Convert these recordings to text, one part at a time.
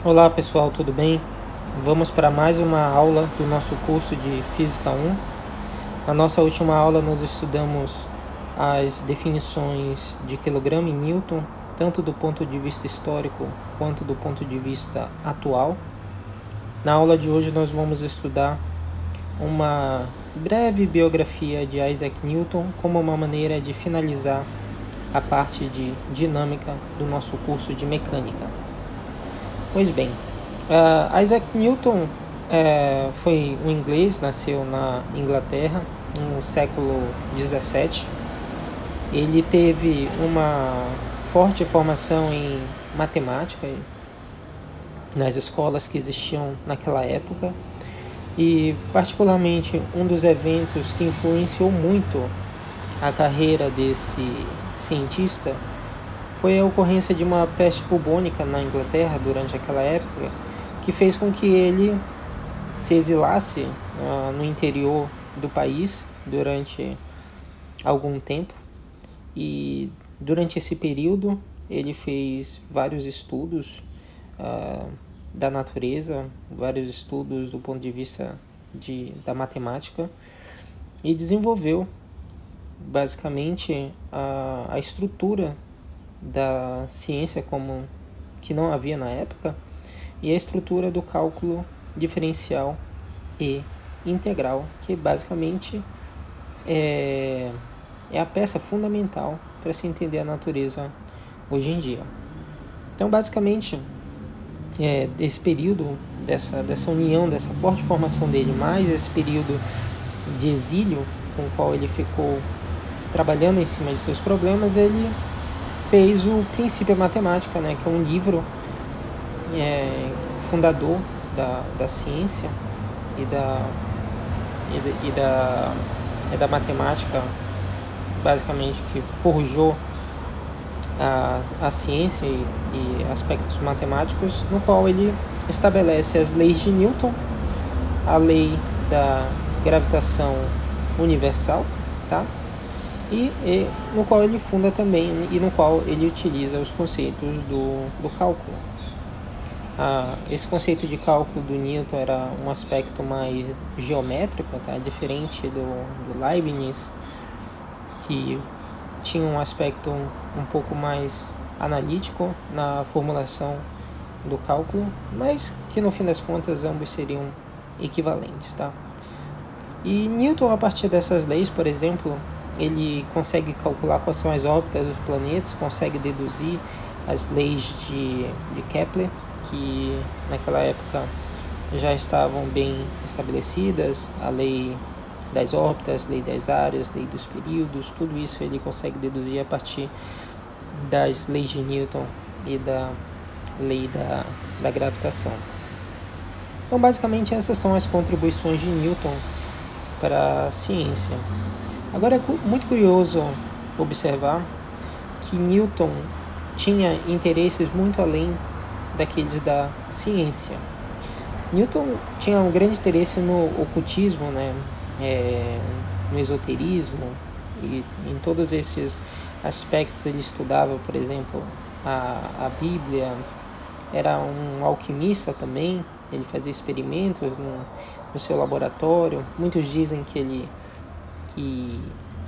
Olá pessoal, tudo bem? Vamos para mais uma aula do nosso curso de Física 1. Na nossa última aula nós estudamos as definições de quilograma e newton, tanto do ponto de vista histórico quanto do ponto de vista atual. Na aula de hoje nós vamos estudar uma breve biografia de Isaac Newton como uma maneira de finalizar a parte de dinâmica do nosso curso de mecânica. Pois bem, Isaac Newton foi um inglês, nasceu na Inglaterra no século XVII. Ele teve uma forte formação em matemática nas escolas que existiam naquela época, e particularmente um dos eventos que influenciou muito a carreira desse cientista foi a ocorrência de uma peste bubônica na Inglaterra durante aquela época, que fez com que ele se exilasse no interior do país durante algum tempo. E durante esse período ele fez vários estudos da natureza, vários estudos do ponto de vista da matemática, e desenvolveu basicamente a estrutura da ciência como que não havia na época, e a estrutura do cálculo diferencial e integral, que basicamente é a peça fundamental para se entender a natureza hoje em dia. Então, basicamente, esse período, dessa união, dessa forte formação dele, mais esse período de exílio com o qual ele ficou trabalhando em cima de seus problemas, ele fez o Princípio Matemática, né, que é um livro fundador da ciência e da matemática, basicamente, que forjou a ciência e aspectos matemáticos, no qual ele estabelece as leis de Newton, a lei da gravitação universal, tá? E no qual ele funda também, e no qual ele utiliza os conceitos do cálculo. Esse conceito de cálculo do Newton era um aspecto mais geométrico, tá? Diferente do Leibniz, que tinha um aspecto um pouco mais analítico na formulação do cálculo, mas que no fim das contas ambos seriam equivalentes, tá? E Newton, a partir dessas leis, por exemplo, ele consegue calcular quais são as órbitas dos planetas, consegue deduzir as leis de Kepler, que naquela época já estavam bem estabelecidas, a lei das órbitas, lei das áreas, lei dos períodos, tudo isso ele consegue deduzir a partir das leis de Newton e da lei da gravitação. Então, basicamente, essas são as contribuições de Newton para a ciência. Agora, é muito curioso observar que Newton tinha interesses muito além daqueles da ciência. Newton tinha um grande interesse no ocultismo, né? No esoterismo, e em todos esses aspectos ele estudava, por exemplo, a Bíblia. Era um alquimista também, ele fazia experimentos no seu laboratório. Muitos dizem que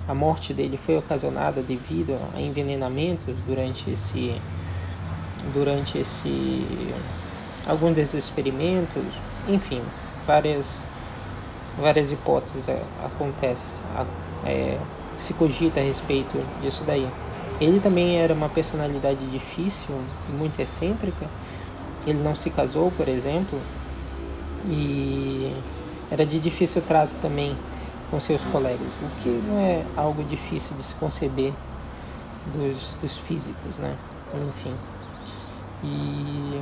a morte dele foi ocasionada devido a envenenamentos durante alguns desses experimentos. Enfim, várias hipóteses acontecem, se cogita a respeito disso daí. Ele também era uma personalidade difícil e muito excêntrica. Ele não se casou, por exemplo, e era de difícil trato também com seus colegas, o que não é algo difícil de se conceber dos físicos, né? Enfim. E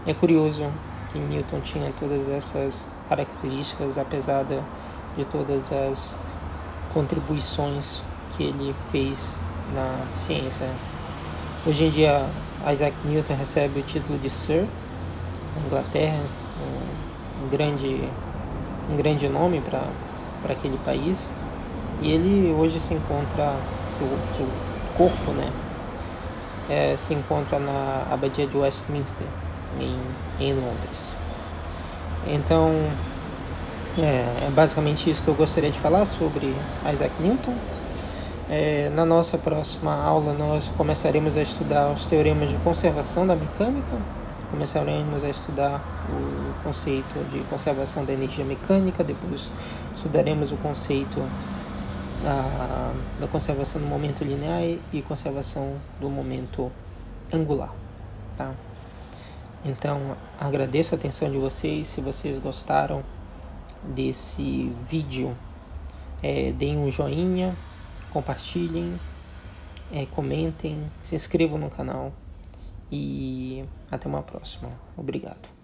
é curioso que Newton tinha todas essas características, apesar de todas as contribuições que ele fez na ciência. Hoje em dia, Isaac Newton recebe o título de Sir na Inglaterra, um grande nome para aquele país, e ele hoje se encontra, o corpo, né, se encontra na Abadia de Westminster, em Londres. Então, é basicamente isso que eu gostaria de falar sobre Isaac Newton. Na nossa próxima aula nós começaremos a estudar os teoremas de conservação da mecânica, começaremos a estudar o conceito de conservação da energia mecânica, depois estudaremos o conceito da conservação do momento linear e conservação do momento angular, tá? Então, agradeço a atenção de vocês. Se vocês gostaram desse vídeo, deem um joinha, compartilhem, comentem, se inscrevam no canal e até uma próxima. Obrigado.